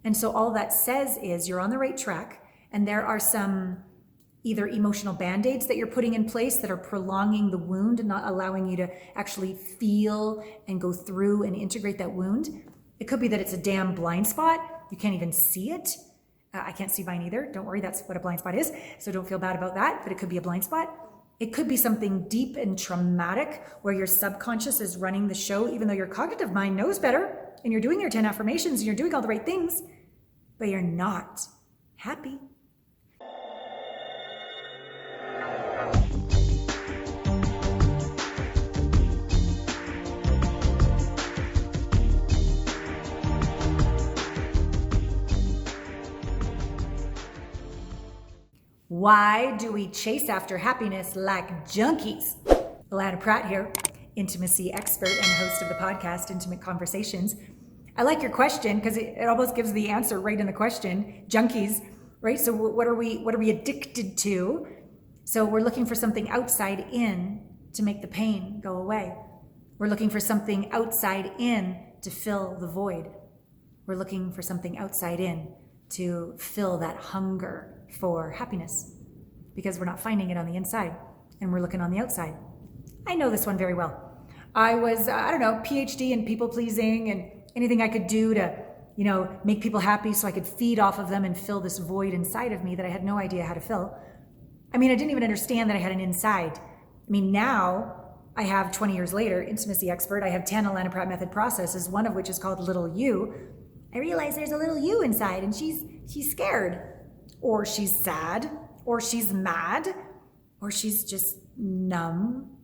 And so all that says is you're on the right track, and there are some either emotional band-aids that you're putting in place that are prolonging the wound and not allowing you to actually feel and go through and integrate that wound. It could be that it's a damn blind spot. You can't even see it. I can't see mine either. Don't worry, that's what a blind spot is. So don't feel bad about that, but it could be a blind spot. It could be something deep and traumatic where your subconscious is running the show, even though your cognitive mind knows better and you're doing your 10 affirmations and you're doing all the right things, but you're not happy. Why do we chase after happiness like junkies? Alana Pratt here, intimacy expert and host of the podcast, Intimate Conversations. I like your question because it almost gives the answer right in the question, junkies, right? So what are we addicted to? So we're looking for something outside in to make the pain go away. We're looking for something outside in to fill the void. We're looking for something outside in to fill that hunger for happiness because we're not finding it on the inside and we're looking on the outside. I know this one very well. I was, PhD in people pleasing and anything I could do to, make people happy so I could feed off of them and fill this void inside of me that I had no idea how to fill. I didn't even understand that I had an inside. Now I have 20 years later, intimacy expert, I have 10 Alana Pratt method processes, one of which is called Little You. I realize there's a little you inside and she's scared. Or she's sad, or she's mad, or she's just numb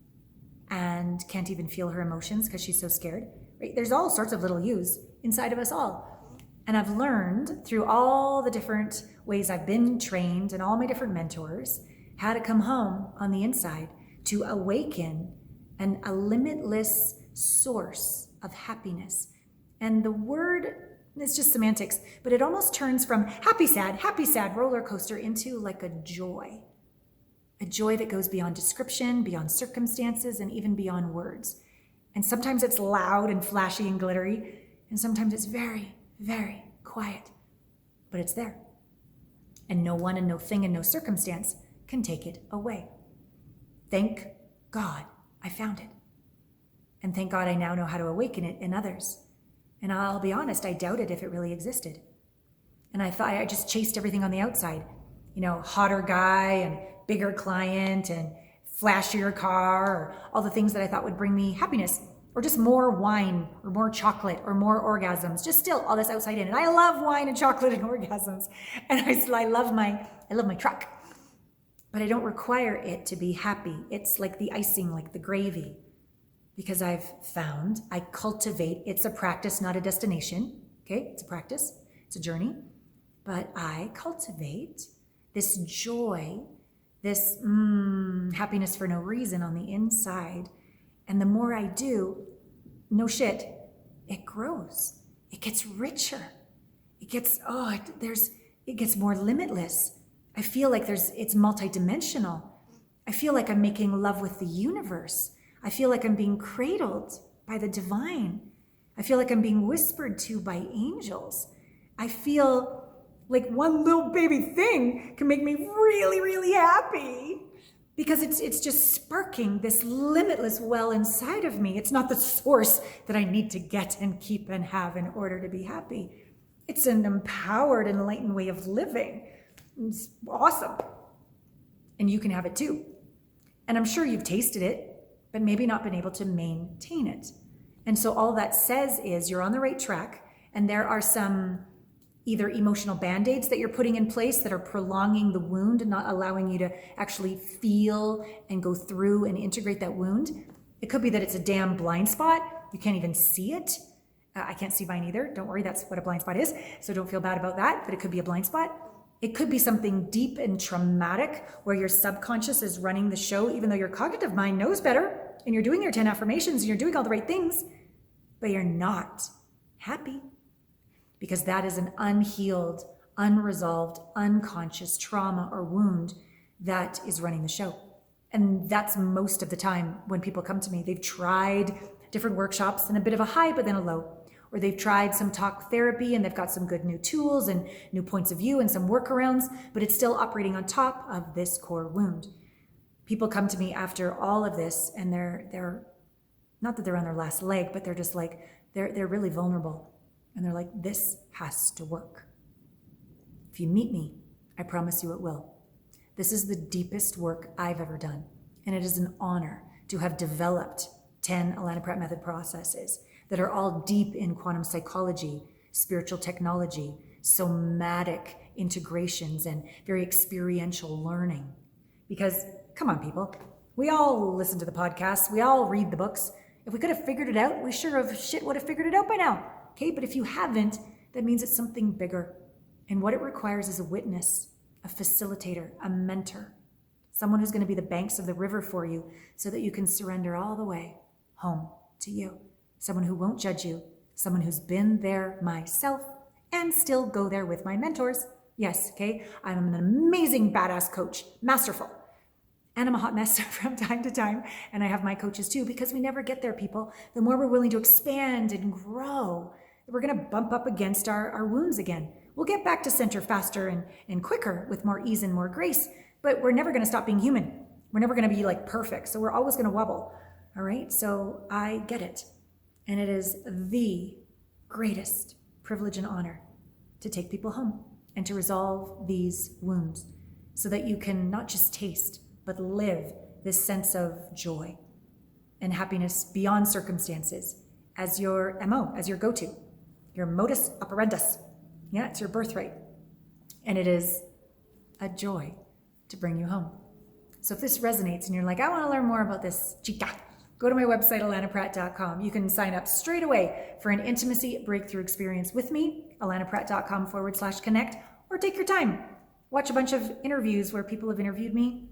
and can't even feel her emotions because she's so scared. Right? There's all sorts of little yous inside of us all. And I've learned through all the different ways I've been trained and all my different mentors how to come home on the inside to awaken a limitless source of happiness. And the word, it's just semantics, but it almost turns from happy, sad roller coaster into like a joy that goes beyond description, beyond circumstances, and even beyond words. And sometimes it's loud and flashy and glittery, and sometimes it's very, very quiet, but it's there. And no one and no thing and no circumstance can take it away. Thank God I found it. And thank God I now know how to awaken it in others. And I'll be honest, I doubted if it really existed. And I thought I just chased everything on the outside. Hotter guy and bigger client and flashier car, or all the things that I thought would bring me happiness, or just more wine or more chocolate or more orgasms, just still all this outside in. And I love wine and chocolate and orgasms. And I love my truck, but I don't require it to be happy. It's like the icing, like the gravy. Because I've found I cultivate, it's a practice, not a destination. Okay, it's a practice, it's a journey. But I cultivate this joy, this happiness for no reason on the inside. And the more I do, no shit, it grows. It gets richer. It gets more limitless. I feel like it's multidimensional. I feel like I'm making love with the universe. I feel like I'm being cradled by the divine. I feel like I'm being whispered to by angels. I feel like one little baby thing can make me really, really happy because it's just sparking this limitless well inside of me. It's not the source that I need to get and keep and have in order to be happy. It's an empowered, enlightened way of living. It's awesome. And you can have it too. And I'm sure you've tasted it, but maybe not been able to maintain it. And so all that says is you're on the right track, and there are some either emotional band-aids that you're putting in place that are prolonging the wound and not allowing you to actually feel and go through and integrate that wound. It could be that it's a damn blind spot. You can't even see it. I can't see mine either. Don't worry, that's what a blind spot is. So don't feel bad about that, but it could be a blind spot. It could be something deep and traumatic where your subconscious is running the show, even though your cognitive mind knows better and you're doing your 10 affirmations and you're doing all the right things, but you're not happy because that is an unhealed, unresolved, unconscious trauma or wound that is running the show. And that's most of the time when people come to me. They've tried different workshops and a bit of a high, but then a low. or they've tried some talk therapy and they've got some good new tools and new points of view and some workarounds, but it's still operating on top of this core wound. People come to me after all of this and they're not that they're on their last leg, but they're just like, they're really vulnerable. And they're like, this has to work. If you meet me, I promise you it will. This is the deepest work I've ever done. And it is an honor to have developed 10 Alana Pratt method processes that are all deep in quantum psychology, spiritual technology, somatic integrations, and very experiential learning. Because, come on, people, we all listen to the podcasts, we all read the books. If we could have figured it out, we sure of shit would have figured it out by now. Okay, but if you haven't, that means it's something bigger. And what it requires is a witness, a facilitator, a mentor, someone who's going to be the banks of the river for you so that you can surrender all the way home to you. Someone who won't judge you, someone who's been there myself and still go there with my mentors. Yes, okay, I'm an amazing badass coach, masterful. And I'm a hot mess from time to time. And I have my coaches too, because we never get there, people. The more we're willing to expand and grow, we're going to bump up against our wounds again. We'll get back to center faster and quicker with more ease and more grace, but we're never going to stop being human. We're never going to be like perfect. So we're always going to wobble. All right. So I get it. And it is the greatest privilege and honor to take people home and to resolve these wounds so that you can not just taste, but live this sense of joy and happiness beyond circumstances as your MO, as your go-to, your modus operandus. Yeah, it's your birthright. And it is a joy to bring you home. So if this resonates and you're like, I want to learn more about this, chica, go to my website, alanapratt.com. You can sign up straight away for an intimacy breakthrough experience with me, alanapratt.com/connect, or take your time. Watch a bunch of interviews where people have interviewed me.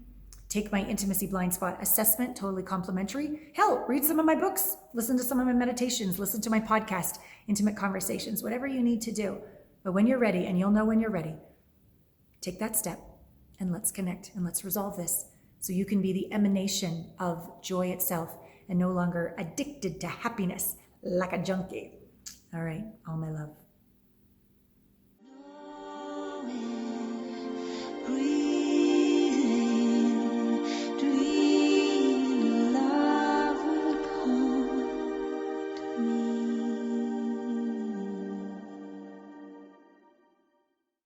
Take my intimacy blind spot assessment, totally complimentary. Hell, read some of my books, listen to some of my meditations, listen to my podcast, Intimate Conversations, whatever you need to do. But when you're ready, and you'll know when you're ready, take that step and let's connect and let's resolve this so you can be the emanation of joy itself and no longer addicted to happiness like a junkie. All right, all my love.